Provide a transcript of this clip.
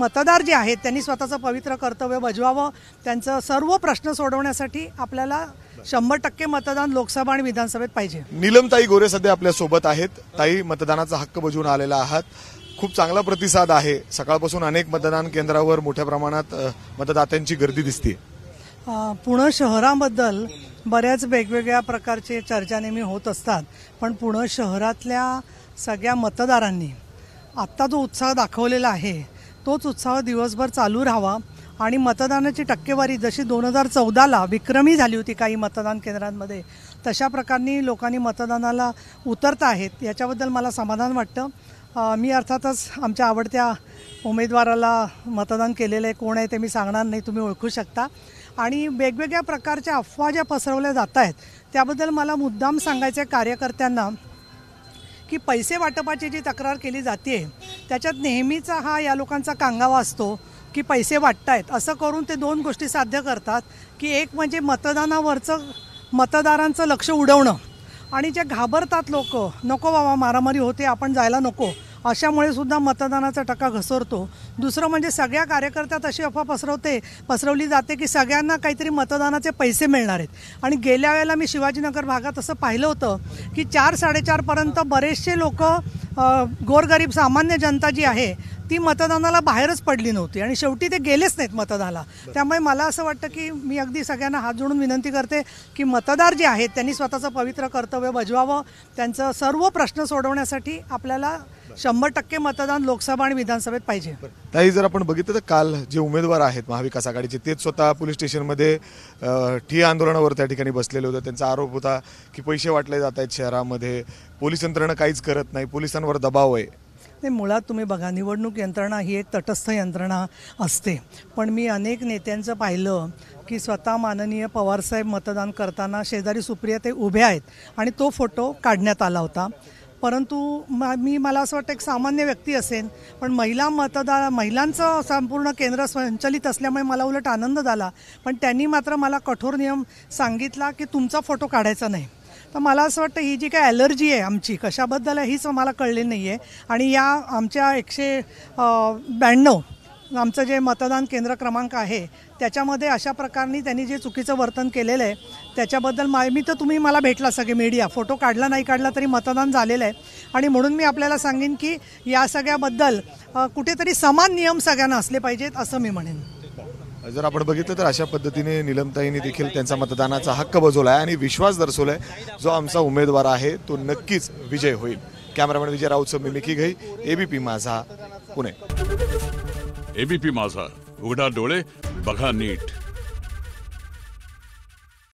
मतदार जे आहेत त्यांनी स्वतःचं पवित्र कर्तव्य बजावावं, त्यांचं सर्व प्रश्न सोडवण्यासाठी आपल्याला 100% मतदान लोकसभा आणि विधानसभेत पाहिजे। नीलमताई गोरे सध्या आपल्या सोबत आहेत। ताई, मतदानाचा हक्क बजावून आलेला आहात, खूप चांगला प्रतिसाद आहे। सकाळपासून अनेक मतदान केंद्रावर मोठ्या प्रमाणात मतदात्यांची गर्दी दिसते। पुणे शहराबद्दल बऱ्याच वेगवेगळ्या प्रकारचे चर्चा नेहमी होत असतात, पण पुणे शहरातल्या सगळ्या मतदारांनी आत्ता जो उत्साह दाखवलेला आहे तोच उत्साह दिवसभर चालू राहावा आणि मतदानाची टक्केवारी जशी 2014ला विक्रमी झाली होती काही मतदान केंद्रांमध्ये, तशा प्रकारे लोकांनी मतदानाला उतरत आहेत, याच्याबद्दल मला समाधान वाटतं। मी अर्थातच आमच्या आवडत्या उमेदवाराला मतदान केलेलं आहे, कोण आहे ते मी सांगणार नाही, तुम्ही ओळखू शकता। आणि वेगवेगळ्या प्रकारच्या अफवा ज्या पसरवल्या जात आहेत त्याबद्दल मला मुद्दाम सांगायचं आहे कार्यकर्त्यांना की पैसे वाटपाची जी तक्रार केली जाते त्याच्यात नेहमीचा हा या लोकांचा कांगावा असतो की पैसे वाटतायत, असं करून ते दोन गोष्टी साध्य करतात की एक म्हणजे मतदानावरचं मतदारांचं लक्ष उडवणं आणि जे घाबरतात लोक, नको बाबा मारामारी होते आपण जायला नको, अशामुळे सुद्धा मतदानाचा टक्का घसरतो। दुसरं म्हणजे सगळ्या कार्यकर्त्यात अशी अफवा पसरवली जाते की सगळ्यांना काहीतरी मतदानाचे पैसे मिळणार आहेत। आणि गेल्या वेळेला मी शिवाजीनगर भागात असं पाहिलं होतं की 4-4:30 पर्यंत बरेचसे लोक, गोरगरीब सामान्य जनता जी आहे ती मतदानाला बाहेरच पडली नव्हती आणि शेवटी ते गेलेच नाहीत मतदानाला। त्यामुळे मला असं वाटतं की मी अगदी सगळ्यांना हात जोडून विनंती करते की मतदार जे आहेत त्यांनी स्वतःचं पवित्र कर्तव्य बजावावं, त्यांचं सर्व प्रश्न सोडवण्यासाठी आपल्याला 100% मतदान लोकसभा आणि विधानसभेत पाहिजे। ताई, जर आपण बघितलं तर काल जे उमेदवार आहेत महाविकास आघाडीचे तेच स्वतः पोलीस स्टेशनमध्ये ठिय्या आंदोलनावर त्या ठिकाणी बसलेले होते। त्यांचा आरोप होता की पैसे वाटले जात आहेत शहरामध्ये, पोलीस यंत्रणा काहीच करत नाही, पोलिसांवर दबाव आहे। नाही, मुळात तुम्ही बघा, निवडणूक यंत्रणा ही एक तटस्थ यंत्रणा असते, पण मी अनेक नेत्यांचं पाहिलं की स्वतः माननीय पवारसाहेब मतदान करताना शेजारी सुप्रिया ते उभे आहेत आणि तो फोटो काढण्यात आला होता। परंतु मला असं वाटतं एक सामान्य व्यक्ती असेल, पण महिलांचं संपूर्ण केंद्र संचलित असल्यामुळे मला उलट आनंद झाला, पण त्यांनी मात्र मला कठोर नियम सांगितला की तुमचा फोटो काढायचा नाही। तर मला असं वाटतं ही जी काय ॲलर्जी आहे आमची कशाबद्दल आहे हीच मला कळली नाही आहे। आणि या आमच्या 192 आमचं जे मतदान केंद्र क्रमांक आहे त्याच्यामध्ये अशा प्रकारे त्यांनी जे चुकीचं वर्तन केलेलं आहे त्याच्याबद्दल मी तर, तुम्ही मला भेटला सगळे मीडिया, फोटो काढला नाही काढला तरी मतदान झालेलं आहे आणि म्हणून मी आपल्याला सांगेन की या सगळ्याबद्दल कुठेतरी समान नियम सगळ्यांना असले पाहिजेत असं मी म्हणेन। जर आपण बघितलं तर अशा पद्धतीने नीलमताईंनी देखील त्यांचा मतदानाचा हक्क बजावलाय आणि विश्वास दर्शवलाय जो आमचा उमेदवार आहे तो नक्कीच विजय होईल। कॅमेरामॅन विजय राऊतसह मी मिकी घई, एबीपी माझा, पुणे। एबीपी माझा, उघडा डोळे बघा नीट।